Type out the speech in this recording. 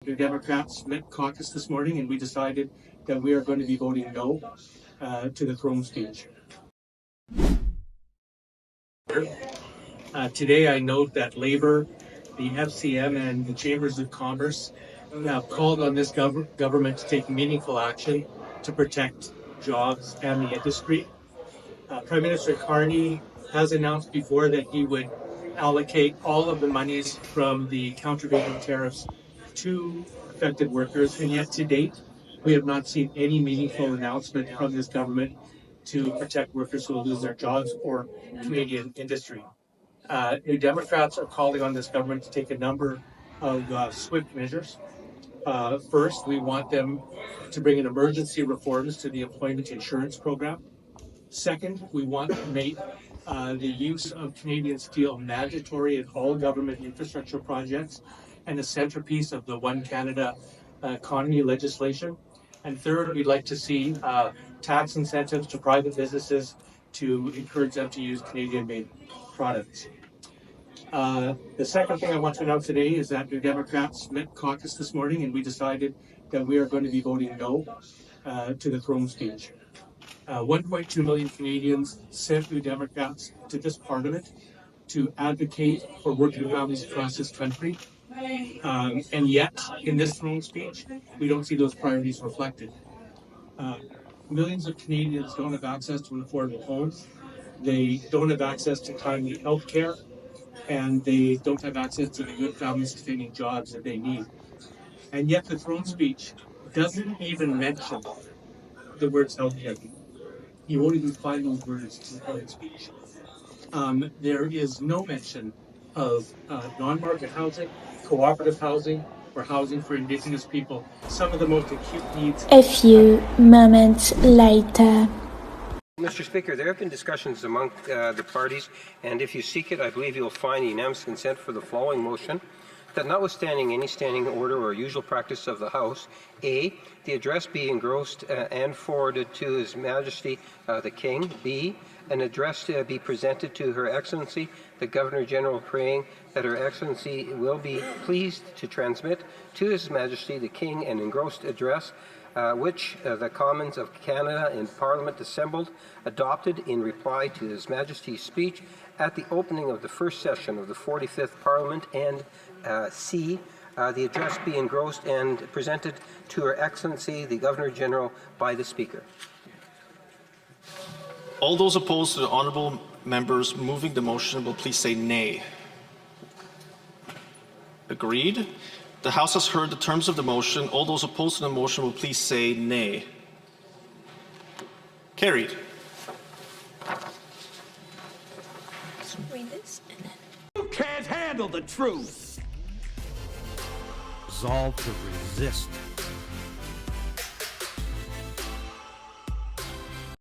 the Democrats met caucus this morning, and we decided that we are going to be voting no to the throne speech. Today, I note that Labour, the FCM, and the Chambers of Commerce have called on this government to take meaningful action to protect jobs and the industry. Prime Minister Carney has announced before that he would allocate all of the monies from the countervailing tariffs to affected workers, and yet to date, we have not seen any meaningful announcement from this government to protect workers who will lose their jobs or Canadian industry. New Democrats are calling on this government to take a number of swift measures. First, we want them to bring in emergency reforms to the employment insurance program. Second, we want to make the use of Canadian steel mandatory in all government infrastructure projects and a centerpiece of the One Canada economy legislation. And third, we'd like to see tax incentives to private businesses to encourage them to use Canadian-made products. The second thing I want to announce today is that the Democrats met caucus this morning, and we decided that we are going to be voting no to the throne speech. 1.2 million Canadians sent New Democrats to this Parliament to advocate for working families across this country. And yet, in this throne speech, we don't see those priorities reflected. Millions of Canadians don't have access to an affordable home. They don't have access to timely health care, and they don't have access to the good family-sustaining jobs that they need. And yet, the throne speech doesn't even mention the words health care. You won't even find those words in the throne speech. There is no mention of non-market housing, cooperative housing, or housing for Indigenous people, some of the most acute needs. A few moments later. Mr. Speaker, there have been discussions among the parties, and if you seek it, I believe you will find unanimous consent for the following motion: that notwithstanding any standing order or usual practice of the House, A, the address be engrossed and forwarded to His Majesty the King; B, an address be presented to Her Excellency the Governor-General, praying that Her Excellency will be pleased to transmit to His Majesty the King an engrossed address which the Commons of Canada in Parliament assembled adopted in reply to His Majesty's speech at the opening of the first session of the 45th Parliament, and C, the address be engrossed and presented to Her Excellency the Governor-General by the Speaker. All those opposed to the honourable members moving the motion will please say nay. Agreed. The House has heard the terms of the motion. All those opposed to the motion will please say nay. Carried. Read this and then. You can't handle the truth. Resolve to resist